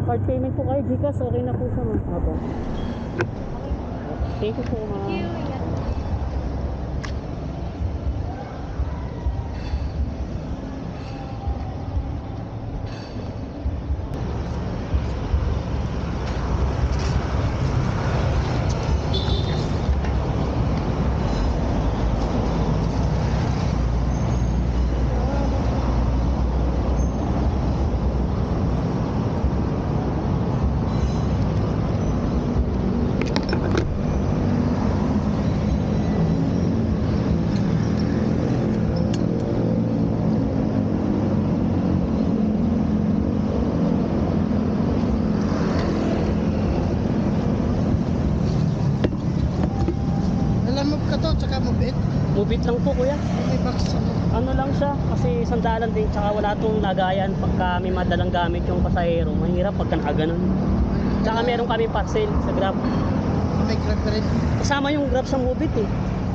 Card payment po kayo, Gcash, okay na po siya ma'am. Opo. Thank you po ma'am. Thank you. Mubit lang po kuya. May box Ano lang siya, kasi sandalan din, tsaka wala tong lagayan pagka may madalang gamit yung pasahero. Mahirap pagka nakaganon. Tsaka meron kami parcel sa Grab. May Grab pa rin. Kasama yung Grab sa Mubit eh.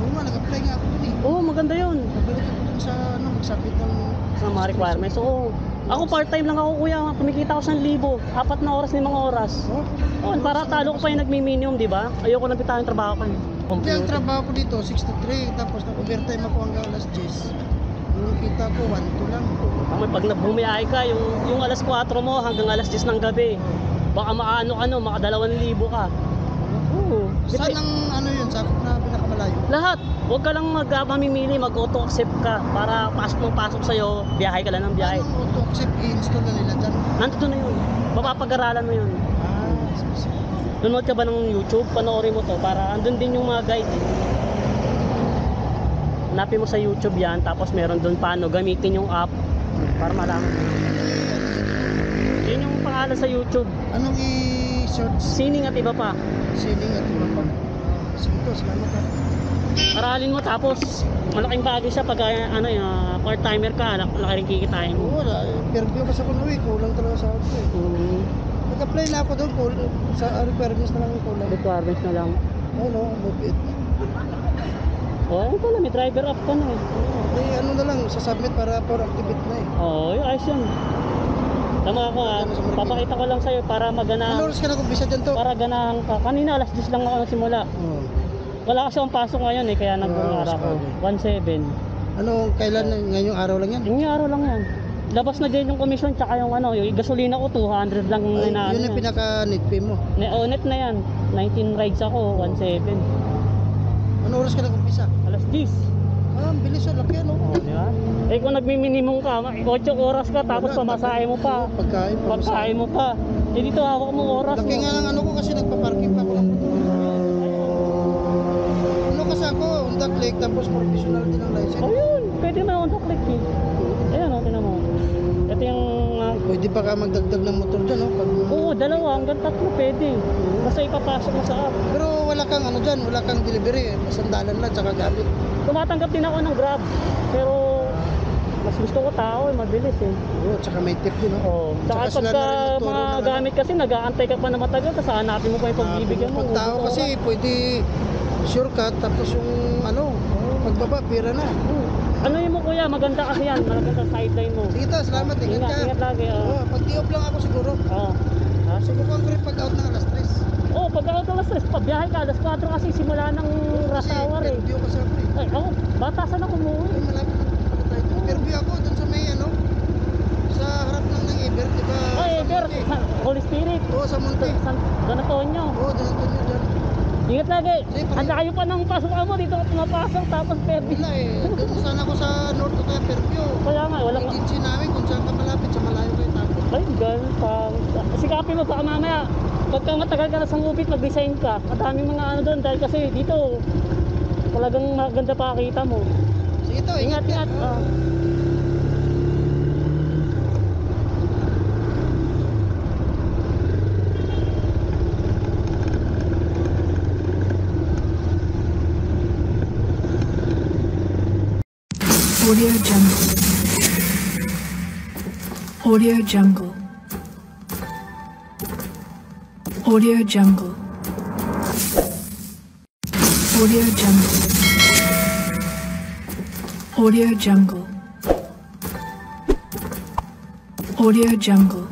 Oo nga, nag-apply nga ako dun eh. Oo, maganda yun. Nabalik ako dun sa magsabit ng Sa mga requirements. Oo. Ako part-time lang ako kuya, kumikita ko 1,000. 4 na oras, 5 oras. Oo, para talo ko pa yung nagmi-minimum, di ba? Ayoko nang bitahin trabaho ko. Hindi, ang trabaho ko dito 6 to 3, tapos nag-overtime ako hanggang alas 10. Yung kita ko 1 to lang. Tama, pag bumiyahe ka, yung alas 4 mo hanggang alas 10 ng gabi, baka maka 2,000 ka. Oo. Saan ang ano yun, sakop na pinakamalayo? Lahat. Huwag ka lang mamimili, mag-auto accept ka para pasok sa'yo, biyahe ka lang ng biyahe. Anong auto-accept i-install na nila dyan? Nandito na yun. Mapapag-aralan mo yun. Nanonood ka ba ng YouTube? Panoorin mo to para andun din yung mga guide. Hanapin mo sa YouTube yan, tapos meron dun paano gamitin yung app para malaman. Yun yung pangalan sa YouTube. Anong i-search? Sining at iba pa. Sining at iba pa. Sige to, salamat ha. Aralin mo, tapos malaking bagay siya pag part-timer ka, laki rin kikitain mo. Wala, perview ka sa kunuwi, kulang talaga sa ako eh. Nag-apply na ako doon, sa requirements na lang yung kulang. Requirements na lang. Ano, move-it. Ano pala, may driver app ka na eh. Ano na lang, sasubmit para for activate na eh. Oo, ayos yun. Tama ako ha, papakita ko lang sa'yo para maganahan. Ano oras ka na kumpisa dyan to? Para ganahan ka. Kanina alas 10 lang ako nagsimula. Wala kasi akong pasok ngayon eh, kaya nag-uungara ko. 1.7. Ano, kailan, ngayong araw lang yan? Ngayong araw lang yan. Labas na din yung commission, tsaka yung yung gasolina ko 200 lang yung Yun yung pinaka-net pay mo? Net na yan. 19 rides ako, 1.7. Ano oras ka na kumpisa? Alas 10. Ang bilis yun, laki ano? Oo, di ba? Eh kung nagmi-minimum ka, 8 oras ka, tapos pamasahe mo pa. Pagkain mo pa. Eh dito hawak mo oras. Laki nga lang ano ko kasi nagpa-parking pa ako ng motor. Ano kasi ako, Honda Click, tapos professional din ang license. Ayun, pwede na Honda Click eh. Ayan o, tinan mo. Ito yung... Pwede pa ka magdagdag ng motor dyan, no? Oo, 2 hanggang 3 pwede. Basta ipapasok mo sa app. Pero wala kang ano dyan, wala kang delivery eh. Sandalan lang, tsaka gamit. Tumatanggap din ako ng Grab. Pero mas gusto ko tao eh, mabilis eh. Oo, tsaka may tip din, no? Oo. Tsaka pagka mga gamit kasi, nag-aantay ka pa na matagal, tapos hanapin mo pa yung pagbibigyan mo. Pag tao kasi, pwede shortcut, tapos yung ano, pagbaba, pira na. Ano yun mo kuya, maganda kasi yan, maganda sideline mo. Sige ta, salamat, ingat ka. Ingat lagi. Pag di-off lang ako siguro. Subukan ko rin pag-out ng alas 3. Oo, pag-out ng alas 3, pabiyahe ka, alas 4 kasi simula ng rush hour eh. Perview kasi ako eh. Ay, ako, batasan ako mo eh. Malapit na pala tayo. Perview ako dun sa may ano, sa harap lang ng Eber, diba? Ay, Eber, Holy Spirit. Oo, sa Monte. San Antonio. Oo, San Antonio dyan. Ingat lagi. Handa kayo pa ng pasok mo, dito ka pumapasok, tapos perview. Wala eh, doon sana ako sa North o kaya Perview. Kaya nga, walang... Agency namin kung saan ka malapit, sa malayo kayo tapos. Ay, ganun pa. Sikapin mo baka mamaya. Pagka matagal ka na sa Mubit, mag-resign ka. Madaming mga ano doon, dahil kasi dito, talagang maganda pa kita mo. Sige to, Ingat. Audio Jungle. Audio Jungle. Audio Jungle. Audio Jungle. Audio Jungle. Audio Jungle.